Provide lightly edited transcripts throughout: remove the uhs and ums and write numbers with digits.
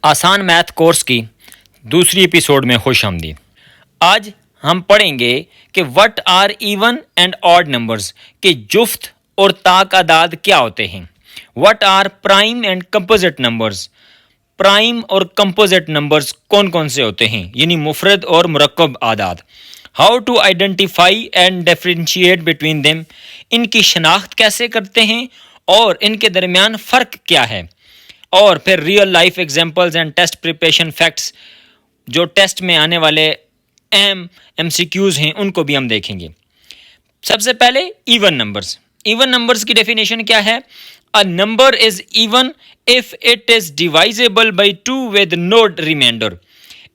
आसान math course की दूसरी एपिसोड में खुश आमदीद। आज हम पढ़ेंगे कि what are even and odd numbers के जुफ्त और तादाद क्या होते हैं। What are prime and composite numbers, prime और कंपोजिट नंबर्स कौन कौन से होते हैं, यानी मुफरद और मुरक्कब आदाद। How to identify and differentiate between them, इनकी शनाख्त कैसे करते हैं और इनके दरमियान फ़र्क क्या है। और फिर real life examples and test preparation facts, जो टेस्ट में आने वाले अहम MCQs हैं उनको भी हम देखेंगे। सबसे पहले इवन नंबर्स। इवन नंबर्स की डेफिनेशन क्या है? A number is even if it is divisible by 2 with no remainder.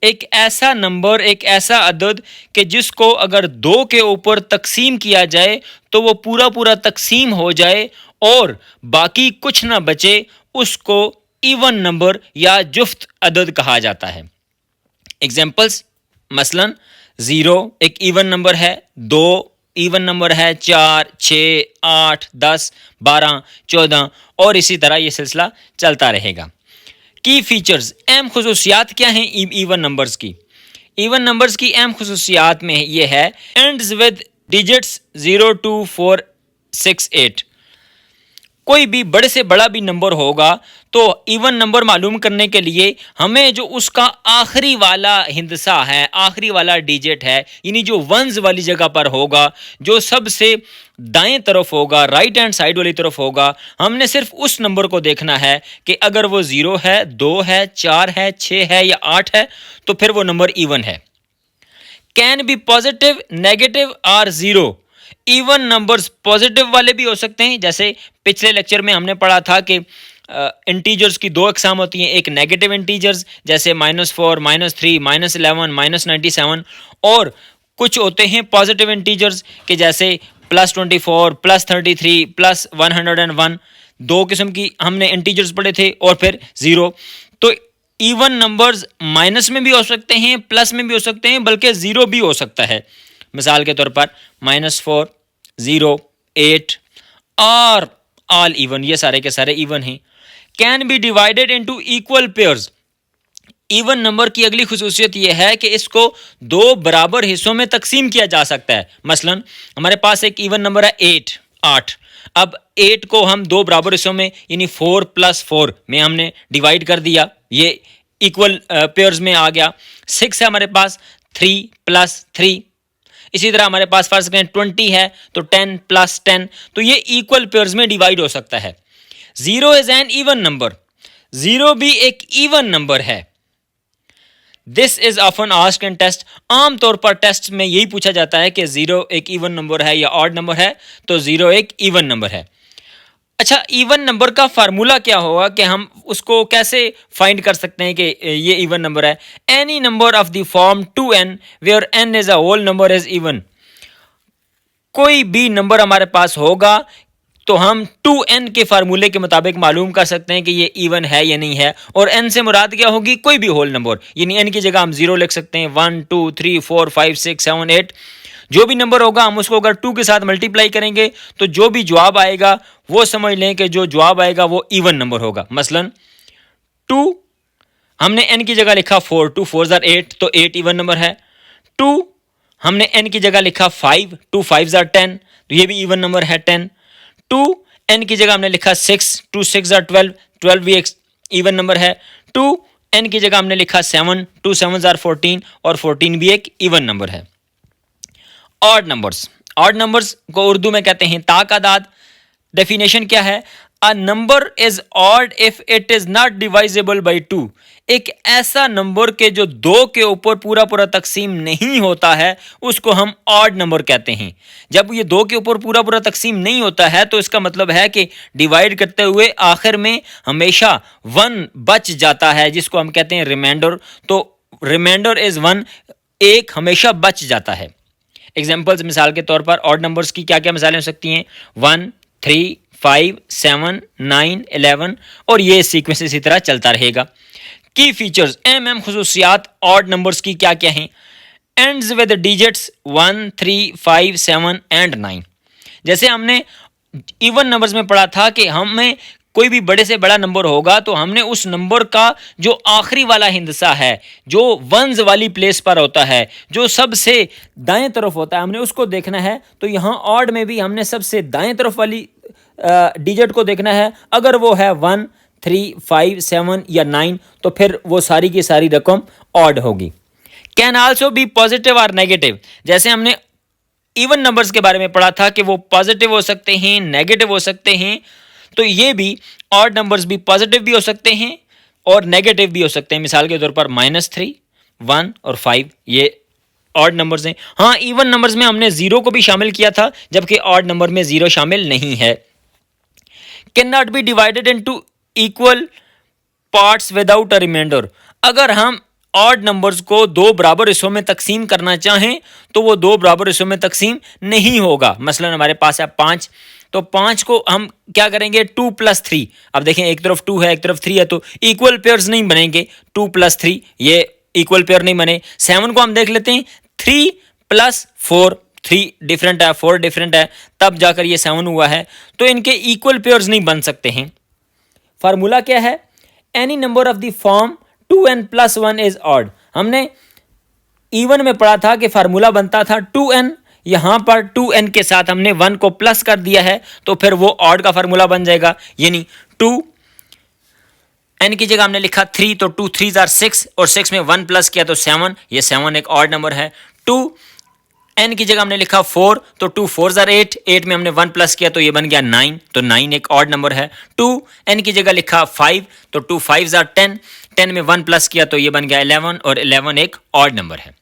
एक ऐसा नंबर, एक ऐसा अदद कि जिसको अगर 2 के ऊपर तकसीम किया जाए तो वो पूरा पूरा तकसीम हो जाए और बाकी कुछ ना बचे, उसको इवन नंबर या जुफ्त अदद कहा जाता है। एग्जाम्पल्स, मसलन 0 एक इवन नंबर है, 2 इवन नंबर है, 4, 6, 8, 10, 12, 14 और इसी तरह ये सिलसिला चलता रहेगा। की फीचर्स, अहम खुसूसियात क्या हैं इवन नंबर्स की? इवन नंबर्स की अहम खुसूसियात में ये है, एंड्स विद डिजिट्स 0 to 4 6 8। कोई भी बड़े से बड़ा भी नंबर होगा तो इवन नंबर मालूम करने के लिए हमें जो उसका आखिरी वाला हिंदसा है, आखिरी वाला डिजिट है, यानी जो वंस वाली जगह पर होगा, जो सबसे दाएं तरफ होगा, राइट हैंड साइड वाली तरफ होगा, हमने सिर्फ उस नंबर को देखना है कि अगर वो 0 है, 2 है, 4 है, 6 है या 8 है तो फिर वो नंबर इवन है। कैन बी पॉजिटिव, नेगेटिव और जीरो। इवन नंबर्स पॉजिटिव वाले भी हो सकते हैं, जैसे पिछले लेक्चर में हमने पढ़ा था कि इंटीजर्स की 2 अक़साम होती हैं। एक नेगेटिव इंटीजर्स जैसे -4, -3, -11, -97, और कुछ होते हैं पॉजिटिव इंटीजर्स के जैसे +24, +33, +101। 2 किस्म की हमने इंटीजर्स पढ़े थे और फिर 0। तो इवन नंबर्स माइनस में भी हो सकते हैं, प्लस में भी हो सकते हैं, बल्कि 0 भी हो सकता है। मिसाल के तौर पर -4, 0, 8 और ऑल इवन, ये सारे के सारे इवन हैं। Can B divided into equal pairs. Even number की अगली खुसूसियत यह है कि इसको 2 बराबर हिस्सों में तकसीम किया जा सकता है। मसलन हमारे पास एक इवन नंबर है 8। अब 8 को हम 2 बराबर हिस्सों में, यानी 4 + 4 में हमने डिवाइड कर दिया, ये इक्वल पेयर्स में आ गया। 6 है हमारे पास, 3 + 3। इसी तरह हमारे पास फर्ज करें 20 है तो 10 + 10, तो ये इक्वल पेयर्स में डिवाइड हो सकता है। 0 इज एन इवन नंबर। 0 भी एक इवन नंबर है। This is often asked in test. आमतौर पर टेस्ट में यही पूछा जाता है कि 0 एक इवन नंबर है या ऑड नंबर है, तो 0 एक इवन नंबर है। अच्छा, इवन नंबर का फार्मूला क्या होगा कि हम उसको कैसे फाइंड कर सकते हैं कि ये इवन नंबर है? Any number of the form 2n where n is a whole number is even. कोई भी नंबर हमारे पास होगा तो हम 2n के फार्मूले के मुताबिक मालूम कर सकते हैं कि ये इवन है या नहीं है। और n से मुराद क्या होगी? कोई भी होल नंबर, यानी n की जगह हम 0 लिख सकते हैं, 1 2 3 4 5 6 7 8। जो भी नंबर होगा हम उसको अगर 2 के साथ मल्टीप्लाई करेंगे तो जो भी जवाब आएगा वो समझ लें कि जो जवाब आएगा वो इवन नंबर होगा। मसलन 2 हमने n की जगह लिखा 4, 2 4 are 8, तो 8 इवन नंबर है। 2 हमने n की जगह लिखा 5, 2 5 are 10, तो ये भी इवन नंबर है 10। 2 n की जगह हमने लिखा 6, 2 6 are 12, 12 भी एक इवन नंबर है। 2 n की जगह हमने लिखा 7, 2 7 are 14 और 14 भी एक इवन नंबर है। Odd numbers. ऑड नंबर्स को उर्दू में कहते हैं तादाद। डेफिनेशन क्या है? A number is odd if it is not divisible by 2। एक ऐसा नंबर के जो 2 के ऊपर पूरा पूरा तकसीम नहीं होता है उसको हम ऑड नंबर कहते हैं। जब ये 2 के ऊपर पूरा पूरा तकसीम नहीं होता है तो इसका मतलब है कि डिवाइड करते हुए आखिर में हमेशा 1 बच जाता है, जिसको हम कहते हैं रिमाइंडर। तो रिमाइंडर इज 1, एक हमेशा बच जाता है। एग्जाम्पल्स, मिसाल के तौर पर ऑड नंबर्स की क्या क्या मिसालें हो सकती हैं? 1 3 5 7 9 11 और ये सीक्वेंस इसी तरह चलता रहेगा। की फीचर्स, एम खुसूसियात ऑड नंबर्स की क्या क्या हैं? Ends with digits 1 3 5 7 and 9। जैसे हमने इवन नंबर्स में पढ़ा था कि हमें कोई भी बड़े से बड़ा नंबर होगा तो हमने उस नंबर का जो आखिरी वाला हिस्सा है, जो वंस वाली प्लेस पर होता है, जो सबसे दाएं तरफ होता है, हमने उसको देखना है। तो यहाँ ऑड में भी हमने सबसे दाएं तरफ वाली डिजिट को देखना है। अगर वो है 1, 3, 5, 7 या 9 तो फिर वो सारी की सारी रकम ऑड होगी। कैन आल्सो बी पॉजिटिव और नेगेटिव। जैसे हमने इवन नंबर्स के बारे में पढ़ा था कि वो पॉजिटिव हो सकते हैं, नेगेटिव हो सकते हैं, तो ये भी ऑड नंबर्स भी पॉजिटिव भी हो सकते हैं और नेगेटिव भी हो सकते हैं। मिसाल के तौर पर -3, 1 और 5 ये ऑड नंबर्स हैं। हाँ, इवन नंबर्स में हमने 0 को भी शामिल किया था, जबकि ऑड नंबर में 0 शामिल नहीं है। Can not be divided into equal parts without a remainder. अगर हम ऑड नंबर्स को दो बराबर हिस्सों में तकसीम करना चाहें तो वो दो बराबर हिस्सों में तकसीम नहीं होगा। मसलन हमारे पास है 5, तो 5 को हम क्या करेंगे 2 + 3। अब देखें, एक तरफ 2 है, एक तरफ 3 है, तो इक्वल पेयर्स नहीं बनेंगे। 2 + 3 ये इक्वल पेयर नहीं बने। 7 को हम देख लेते हैं, 3 + 4, 3 डिफरेंट है, 4 डिफरेंट है, तब जाकर ये 7 हुआ है, तो इनके इक्वल पेयर्स नहीं बन सकते हैं। फार्मूला क्या है? Any number of the form 2n + 1 is odd. हमने इवन में पढ़ा था कि फार्मूला बनता था 2n, यहां पर 2n के साथ हमने 1 को प्लस कर दिया है तो फिर वो ऑड का फार्मूला बन जाएगा। यानी 2n की जगह हमने लिखा 3, तो 2 3 = 6 और 6 में 1 प्लस किया तो 7, ये 7 एक ऑड नंबर है। 2n की जगह हमने लिखा 4, तो 2 4 = 8, 8 में हमने 1 प्लस किया तो ये बन गया 9, तो 9 एक ऑड नंबर है। 2n की जगह लिखा 5, तो 2 5 = 10, 10 में 1 प्लस किया तो ये बन गया 11, और 11 एक ऑड नंबर है।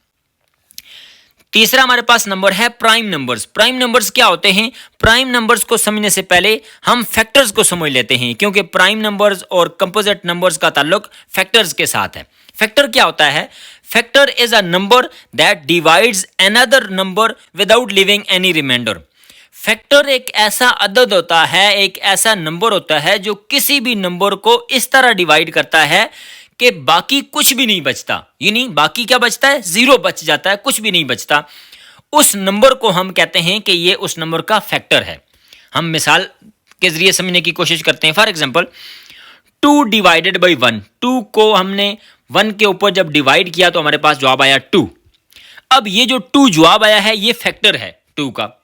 तीसरा हमारे पास नंबर है प्राइम नंबर्स। प्राइम नंबर्स क्या होते हैं? प्राइम नंबर्स को समझने से पहले हम फैक्टर्स को समझ लेते हैं, क्योंकि प्राइम नंबर्स और कंपोजिट नंबर्स का ताल्लुक फैक्टर्स के साथ है। फैक्टर क्या होता है? Factor is a number that divides another number without leaving any remainder. Factor एक ऐसा अदद होता है, एक ऐसा नंबर होता है जो किसी भी नंबर को इस तरह डिवाइड करता है कि बाकी कुछ भी नहीं बचता। यानी बाकी क्या बचता है? 0 बच जाता है, कुछ भी नहीं बचता। उस नंबर को हम कहते हैं कि ये उस नंबर का फैक्टर है। हम मिसाल के जरिए समझने की कोशिश करते हैं। फॉर एग्जांपल 2 डिवाइडेड बाई 1, 2 को हमने 1 के ऊपर जब डिवाइड किया तो हमारे पास जवाब आया 2। अब ये जो 2 जवाब आया है ये फैक्टर है 2 का।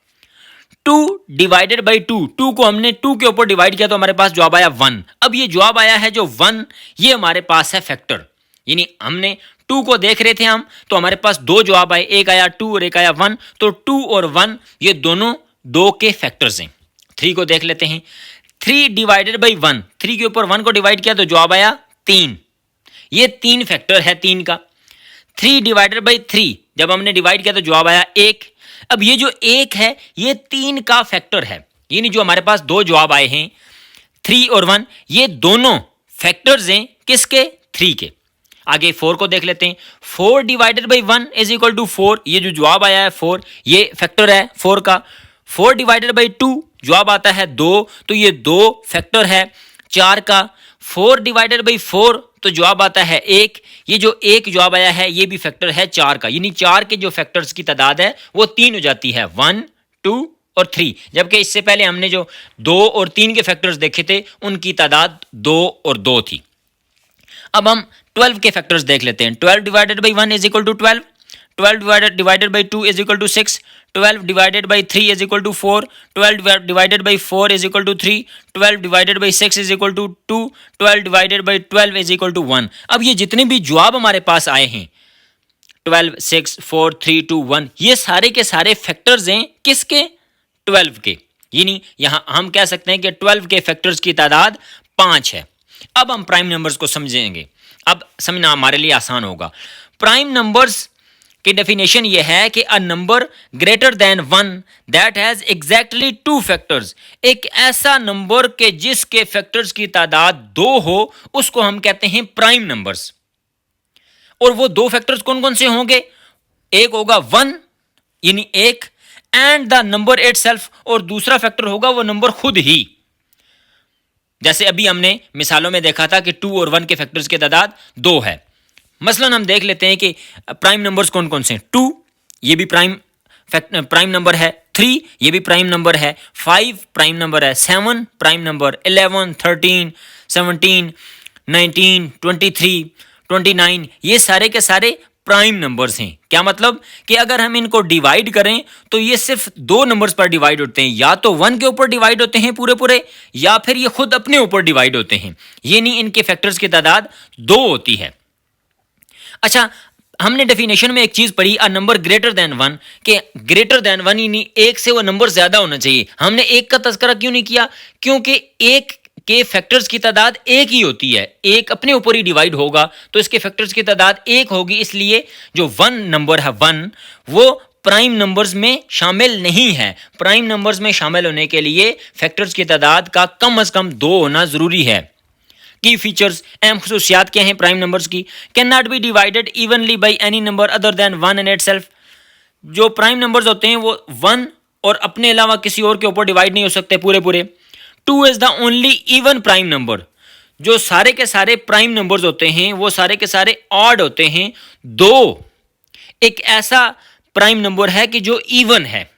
2 डिवाइडेड बाई 2, 2 को हमने 2 के ऊपर डिवाइड किया तो हमारे पास जवाब आया 1। अब ये जवाब आया है जो 1, ये हमारे पास है फैक्टर। यानी हमने 2 को देख रहे थे हम, तो हमारे पास दो जवाब आए, एक आया 2 और एक आया 1, तो 2 और 1 ये दोनों 2 के फैक्टर्स हैं। 3 को देख लेते हैं। 3 डिवाइडेड बाई 1, 3 के ऊपर 1 को डिवाइड किया तो जवाब आया 3, ये 3 फैक्टर है 3 का। 3 डिवाइडेड बाई 3 जब हमने डिवाइड किया तो जवाब आया 1। अब ये जो 1 है ये 3 का फैक्टर है। यानी जो हमारे पास दो जवाब आए हैं 3 और 1, ये दोनों फैक्टर्स हैं किसके? 3 के। आगे 4 को देख लेते हैं। 4 divided by 1 is equal to 4, ये जो जवाब आया है 4, ये फैक्टर है 4 का। 4 डिवाइडेड बाई 2 जवाब आता है 2, तो ये 2 फैक्टर है 4 का। 4 डिवाइडेड बाई 4 तो जवाब आता है 1, ये जो 1 जवाब आया है ये भी फैक्टर है 4 का। यानी 4 के जो फैक्टर्स की तादाद है वो 3 हो जाती है, 1, 2 और 3। जबकि इससे पहले हमने जो 2 और 3 के फैक्टर्स देखे थे उनकी तादाद 2 और 2 थी। अब हम 12 के फैक्टर्स देख लेते हैं। 12 divided by 1 is equal to 12, 12 divided by 2 is equal to 6, 12 divided by 3 is equal to 4, 12 divided by 4 is equal to 3, 12 divided by 6 is equal to 2, 12 divided by 12 is equal to 1। अब ये जितने भी जवाब हमारे पास आए हैं 12, 6, 4, 3, 2, 1, ये सारे के सारे फैक्टर्स हैं किसके? 12 के। यानी यहां हम कह सकते हैं कि 12 के फैक्टर्स की तादाद 5 है। अब हम प्राइम नंबर्स को समझेंगे। अब समझना हमारे लिए आसान होगा। प्राइम नंबर्स की डेफिनेशन यह है कि अ number greater than 1 that has exactly 2 factors. एक ऐसा नंबर के जिसके फैक्टर्स की तादाद 2 हो उसको हम कहते हैं प्राइम नंबर्स। और वो 2 फैक्टर्स कौन कौन से होंगे? एक होगा 1 यानी 1 एंड द नंबर इटसेल्फ, और दूसरा फैक्टर होगा वो नंबर खुद ही। जैसे अभी हमने मिसालों में देखा था कि 2 और 1 के फैक्टर्स की तादाद 2 है। मसलन हम देख लेते हैं कि प्राइम नंबर्स कौन कौन से हैं। 2 ये भी प्राइम नंबर है, 3 ये भी प्राइम नंबर है, 5 प्राइम नंबर है, 7 प्राइम नंबर, 11, 13, 17, 19, 23, 29 ये सारे के सारे प्राइम नंबर्स हैं। क्या मतलब कि अगर हम इनको डिवाइड करें तो ये सिर्फ दो नंबर्स पर डिवाइड होते हैं, या तो 1 के ऊपर डिवाइड होते हैं पूरे पूरे, या फिर ये खुद अपने ऊपर डिवाइड होते हैं, ये नहीं इनके फैक्टर्स की तादाद 2 होती है। अच्छा, हमने डेफिनेशन में एक चीज पढ़ी, अ नंबर ग्रेटर देन 1, के ग्रेटर देन 1 यानी एक से वो नंबर ज्यादा होना चाहिए। हमने एक का तस्करा क्यों नहीं किया? क्योंकि एक के फैक्टर्स की तादाद एक ही होती है, एक अपने ऊपर ही डिवाइड होगा तो इसके फैक्टर्स की तादाद एक होगी, इसलिए जो 1 नंबर है 1 वो प्राइम नंबर्स में शामिल नहीं है। प्राइम नंबर्स में शामिल होने के लिए फैक्टर्स की तादाद का कम से कम 2 होना जरूरी है। की फीचर्स, अहम खसूसियात क्या हैं प्राइम नंबर्स की? Can not be divided evenly by any number other than 1 and itself. जो प्राइम नंबर्स होते हैं वो 1 और अपने अलावा किसी और के ऊपर डिवाइड नहीं हो सकते पूरे पूरे। 2 is the only even prime number. जो सारे के सारे प्राइम नंबर्स होते हैं वो सारे के सारे ऑड होते हैं। 2 एक ऐसा प्राइम नंबर है कि जो इवन है।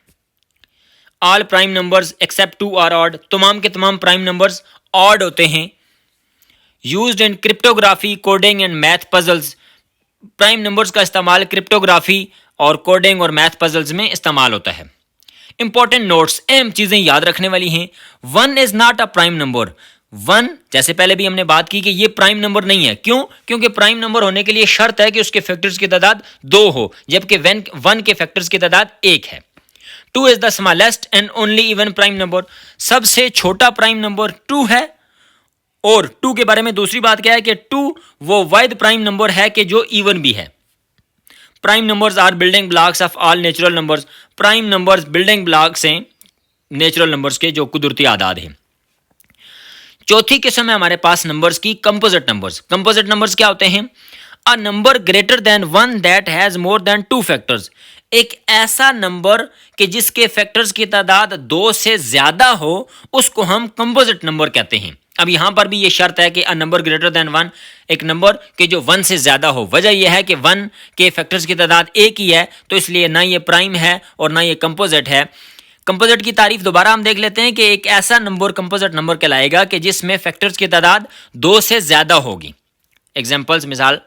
All prime numbers except 2 are odd. तमाम के तमाम प्राइम नंबर्स ऑड होते हैं। Used in cryptography, coding and math puzzles. Prime numbers का इस्तेमाल क्रिप्टोग्राफी और कोडिंग और मैथ पजल्स में इस्तेमाल होता है। इंपॉर्टेंट नोट्स, अहम चीजें याद रखने वाली हैं। 1 is not a prime number. 1 जैसे पहले भी हमने बात की कि ये प्राइम नंबर नहीं है। क्यों? क्योंकि प्राइम नंबर होने के लिए शर्त है कि उसके फैक्टर्स की तादाद 2 हो, जबकि 1 के फैक्टर्स की तादाद 1 है। 2 is the smallest and only even prime number. सबसे छोटा प्राइम नंबर 2 है। और 2 के बारे में दूसरी बात क्या है कि 2 वो वाहिद प्राइम नंबर है कि जो इवन भी है। Prime numbers are building blocks of all natural numbers. Prime numbers building blocks हैं नेचुरल नंबर्स के, जो कुदरती आदाद हैं। चौथी किस्म है हमारे पास नंबर्स की कंपोजिट नंबर्स। कंपोजिट नंबर्स क्या होते हैं? A number greater than 1 that has more than 2 factors. एक ऐसा नंबर कि जिसके फैक्टर्स की तादाद 2 से ज्यादा हो उसको हम कंपोजिट नंबर कहते हैं। अब यहां पर भी ये शर्त है कि अ नंबर ग्रेटर देन 1, एक नंबर के जो 1 से ज्यादा हो। वजह यह है कि 1 के फैक्टर्स की तादाद एक ही है, तो इसलिए ना ये प्राइम है और ना ये कंपोजिट है। कंपोजिट की तारीफ दोबारा हम देख लेते हैं कि एक ऐसा नंबर कंपोजिट नंबर कहलाएगा कि जिसमें फैक्टर्स की तादाद 2 से ज्यादा होगी। एग्जाम्पल्स, मिसाल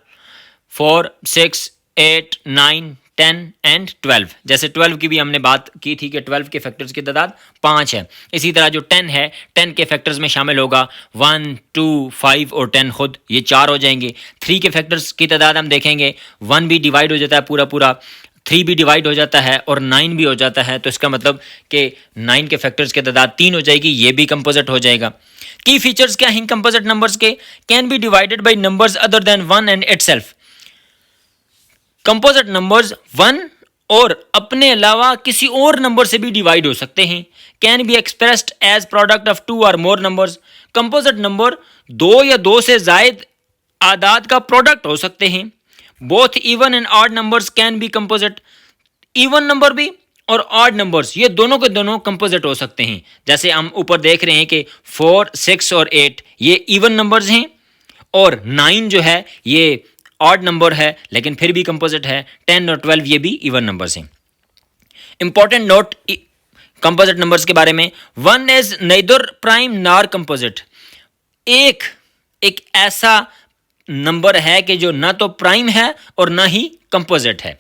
4, 6, 8, 9, 10 एंड 12। जैसे 12 की भी हमने बात की थी कि 12 के फैक्टर्स की तादाद 5 है। इसी तरह जो 10 है, 10 के फैक्टर्स में शामिल होगा 1, 2, 5 और 10 खुद, ये 4 हो जाएंगे। 3 के फैक्टर्स की तादाद हम देखेंगे, 1 भी डिवाइड हो जाता है पूरा पूरा, 3 भी डिवाइड हो जाता है और 9 भी हो जाता है। तो इसका मतलब कि 9 के फैक्टर्स की तादाद 3 हो जाएगी, ये भी कंपोजिट हो जाएगा। की फीचर्स क्या हैं कंपोजिट नंबर्स के? Can be divided by numbers other than 1 and itself. Composite numbers 1 और अपने अलावा किसी और नंबर से भी डिवाइड हो सकते हैं। Can be expressed as product of 2 और मोर नंबर्स। कंपोजिट नंबर 2 या 2 से जायद आदाद का प्रोडक्ट हो सकते हैं। Both even and odd numbers can be composite. Even number भी और ऑड नंबर्स, ये दोनों के दोनों कंपोजिट हो सकते हैं। जैसे हम ऊपर देख रहे हैं कि 4, 6 और 8 ये इवन नंबर्स हैं, और 9 जो है ये ऑड नंबर है लेकिन फिर भी कंपोजिट है। 10 और 12 ये भी इवन नंबर्स हैं। इंपॉर्टेंट नोट कंपोजिट नंबर्स के बारे में, 1 is nether prime nor composite. एक ऐसा नंबर है कि जो ना तो प्राइम है और ना ही कंपोजिट है।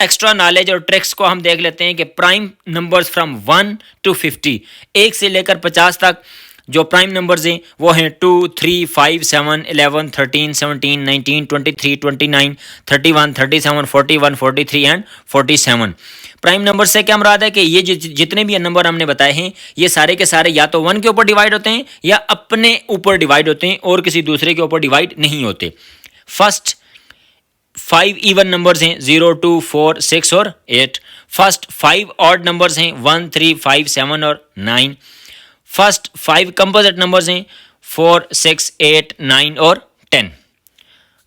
एक्स्ट्रा नॉलेज और ट्रिक्स को हम देख लेते हैं कि प्राइम नंबर्स फ्रॉम 1 to 50, 1 से लेकर 50 तक जो प्राइम नंबर्स हैं वो हैं 2, 3, 5, 7, 11, 13, 17, 19, 23, 29, 31, 37, 41, 43 एंड 47। प्राइम नंबर से क्या मुराद है कि ये जितने भी नंबर हमने बताए हैं ये सारे के सारे या तो 1 के ऊपर डिवाइड होते हैं या अपने ऊपर डिवाइड होते हैं और किसी दूसरे के ऊपर डिवाइड नहीं होते। फर्स्ट 5 इवन नंबर्स हैं 0, 2, 4, 6 और 8। फर्स्ट 5 ऑड नंबर्स हैं 1, 3, 5, 7 और 9। फर्स्ट 5 कंपोजिट नंबर्स हैं 4, 6, 8, 9 और 10।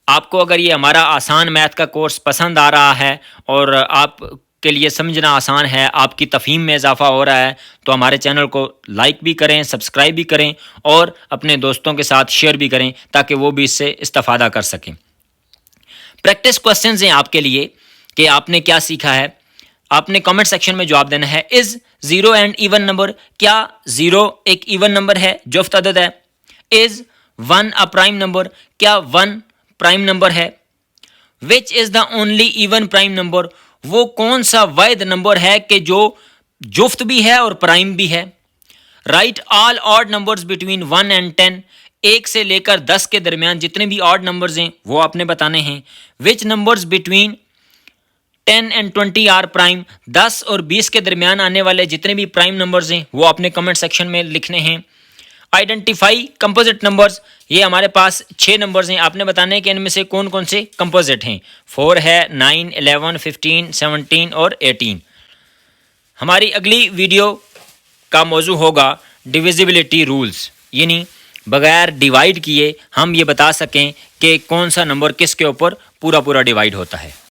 आपको अगर ये हमारा आसान मैथ का कोर्स पसंद आ रहा है और आप के लिए समझना आसान है, आपकी तफहीम में इजाफा हो रहा है, तो हमारे चैनल को लाइक भी करें, सब्सक्राइब भी करें और अपने दोस्तों के साथ शेयर भी करें ताकि वो भी इससे इस्तेफादा कर सकें। प्रैक्टिस क्वेश्चंस हैं आपके लिए कि आपने क्या सीखा है। आपने कमेंट सेक्शन में जवाब देना है। इज 0 एंड इवन नंबर, क्या 0 एक इवन नंबर है, जुफ्त अदद है? इज 1 अ प्राइम नंबर, क्या 1 प्राइम नंबर है? Which is the only even prime number, वो कौन सा वाहिद नंबर है कि जो जुफ्त भी है और प्राइम भी है? Right all odd numbers between 1 and 10, 1 से लेकर 10 के दरमियान जितने भी ऑड नंबर्स हैं वो आपने बताने हैं। Which numbers between 10 and 20 are prime, 10 और 20 के दरमियान आने वाले जितने भी प्राइम नंबर्स हैं वो आपने कमेंट सेक्शन में लिखने हैं। आइडेंटिफाई कंपोजिट नंबर्स, ये हमारे पास 6 नंबर्स हैं, आपने बताना है कि इनमें से कौन कौन से कंपोजिट हैं। 4 है, 9, 11, 15, 17 और 18। हमारी अगली वीडियो का मौजू होगा डिविजिबिलिटी रूल्स, यानी बगैर डिवाइड किए हम ये बता सकें कि कौन सा नंबर किसके ऊपर पूरा पूरा डिवाइड होता है।